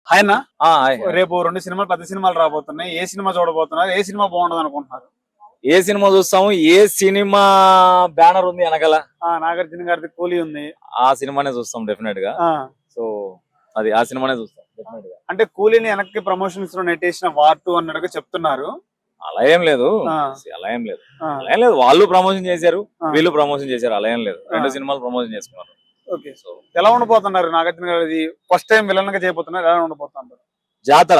ఆయన హాయ్. రేపు 2 సినిమాలు పెద్ద సినిమాలు రాబోతున్నాయి. ఏ సినిమా చూడబోతున్నారు? ఏ సినిమా బాగుండదు అనుకుంటున్నారు? ఏ సినిమా చూస్తాము? ఏ సినిమా బ్యానర్ ఉంది వెనకాల? నాగార్జున గారిది కూలీ ఉంది. ఆ సినిమానే చూస్తాం డెఫినెట్ గా. సో అది ఆ సినిమానే చూస్తాం డెఫినెట్ గా. అంటే కూలీని వెనక్కి ప్రమోషన్స్ లో నెట్టేసిన వార్ 2 అన్నట్టుగా చెప్తున్నారు. అలా ఏం లేదు, అలా ఏం లేదు, అలా ఏం లేదు. వాళ్ళు ప్రమోషన్ చేశారు, వీళ్ళు ప్రమోషన్ చేశారు, అలా ఏం లేదు. 2 సినిమాలు ప్రమోషన్ చేసుకున్నారు. ఓకే. సో ఎలా ఉండబోతున్నారు? నాగార్జున గారి ఫస్ట్ టైం విలన్ గా చేయబోతున్నారు. ఎలా ఉండబోతున్నారు? జాతర,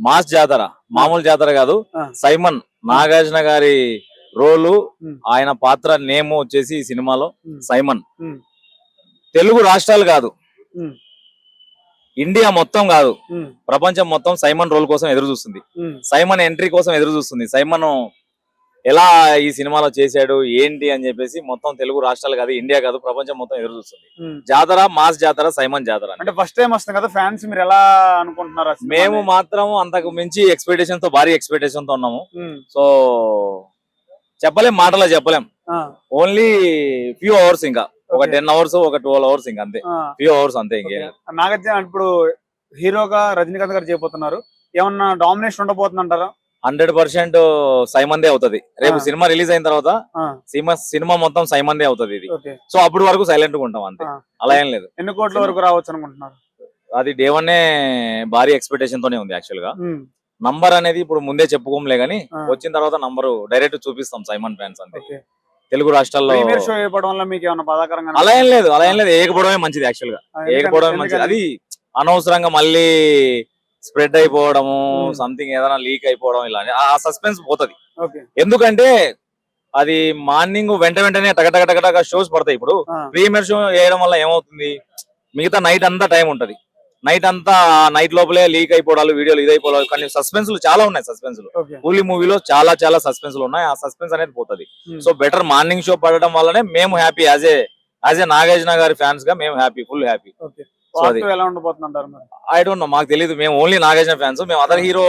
మాస్ జాతర, మామూలు జాతర కాదు. సైమన్ నాగార్జున గారి రోలు, ఆయన పాత్ర నేమ్ వచ్చేసి ఈ సినిమాలో సైమన్. తెలుగు రాష్ట్రాలు కాదు, ఇండియా మొత్తం కాదు, ప్రపంచం మొత్తం సైమన్ రోల్ కోసం ఎదురు చూస్తుంది. సైమన్ ఎంట్రీ కోసం ఎదురు చూస్తుంది. సైమన్ ఎలా ఈ సినిమాలో చేశాడు ఏంటి అని చెప్పేసి మొత్తం తెలుగు రాష్ట్రాలు కాదు, ఇండియా కాదు, ప్రపంచం మొత్తం ఎదురు చూస్తుంది. జాతర, మాస్ జాతర, సైమన్ జాతర. అంటే ఫస్ట్ టైం వస్తుంది కదా, ఫ్యాన్స్ మీరు ఎలా అనుకుంటున్నారు? మేము మాత్రం అంతకు మించి ఎక్స్పెక్టేషన్ తో, భారీ ఎక్స్పెక్టేషన్ తో ఉన్నాము. సో చెప్పలేం, మాటలో చెప్పలేం. ఓన్లీ ఫ్యూ అవర్స్, ఇంకా ఒక 10 hours, ఒక 12 hours, ఇంకా అంతే. ఫ్యూ అవర్స్ అంతే. ఇంకేం. నాగార్జున ఇప్పుడు హీరోగా రజనీకాంత్ గారు చేయబోతున్నారు. ఏమన్నా డామినేషన్ ఉండబోతుందంటారా? 100% సైమందే అవుతుంది. రేపు సినిమా రిలీజ్ అయిన తర్వాత సినిమా మొత్తం సైమందే అవుతుంది ఇది. సో అప్పటి వరకు సైలెంట్ గా ఉంటాం అంతే, అలా ఏం లేదు. ఎన్ని కోట్ల వరకు రావచ్చు అనుకుంటున్నారు? అది డే 1 భారీ ఎక్స్పెక్టేషన్ తోనే ఉంది యాక్చువల్ గా. నంబర్ అనేది ఇప్పుడు ముందే చెప్పుకోలే గానీ, వచ్చిన తర్వాత నంబర్ డైరెక్ట్ చూపిస్తాం సైమన్ ఫ్యాన్స్ అంతే. తెలుగు రాష్ట్రాల్లో అలా ఏం లేదు, అలా ఏం లేదు. ఏకపోవడమే మంచిది యాక్చువల్ గా, ఏకపోవడమే మంచిది. అది అనవసరంగా మళ్ళీ స్ప్రెడ్ అయిపోవడము, సంథింగ్ ఏదైనా లీక్ అయిపోవడం, ఇలా ఆ సస్పెన్స్ పోతుంది. ఎందుకంటే అది మార్నింగ్ వెంటనే టగటగటగటగా షోస్ పడతాయి. ఇప్పుడు ప్రీమియర్ షో వేయడం వల్ల ఏమవుతుంది, మిగతా నైట్ అంతా టైం ఉంటది. నైట్ లోపలే లీక్ అయిపోవడాలు, వీడియోలు ఇదైపోవడాలు, కానీ సస్పెన్స్ చాలా ఉన్నాయి. సస్పెన్స్ కూలీ మూవీలో చాలా సస్పెన్స్ ఉన్నాయి. ఆ సస్పెన్స్ అనేది పోతుంది. సో బెటర్ మార్నింగ్ షో పడడం వల్లనే మేము హ్యాపీ. యాజ్ ఏ నాగార్జున గారి ఫ్యాన్స్ గా మేము happy, full happy. I don't know, మాకు తెలియదు. మేము ఓన్లీ నాగార్జున ఫ్యాన్స్. మేము అదర్ హీరో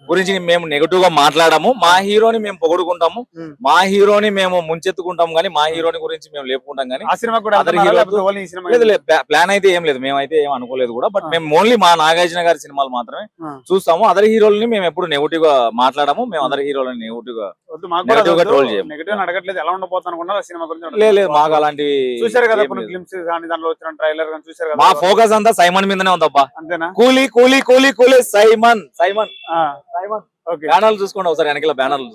గురించి మేము నెగటివ్ గా మాట్లాడము. మా హీరోని మేము పొగుడుకుంటాము, మా హీరోని మేము ముంచెత్తుకుంటాము, కానీ మా హీరోని గురించి మేము లేపుకుంటాం. కానీ ప్లాన్ అయితే ఏం లేదు, మేమైతే ఏం అనుకోలేదు కూడా. బట్ మేము ఓన్లీ మా నాగార్జున గారి సినిమాలు మాత్రమే చూస్తాము. అదర్ హీరోలని మేము ఎప్పుడు నెగటివ్ గా మాట్లాడము. మేము అదర్ హీరోలని నెగటివ్ గా ట్రోల్ చేయము. లేదు, మాకు అలాంటి మా ఫోకస్ అంతా సైమన్ మీదనే ఉందబ్బా. కూలీ కూలీ కూలీ కూలీ సైమన్ సైమన్ బ్యానర్లు చూసుకోండి ఒకసారి, వెనకాల బ్యానర్లు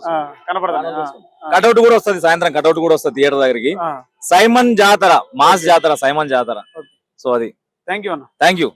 కటౌట్ కూడా వస్తుంది. సాయంత్రం కటౌట్ కూడా వస్తుంది థియేటర్ దగ్గరికి. సైమన్ జాతర, మాస్ జాతర, సైమన్ జాతర. సో అది. Thank you.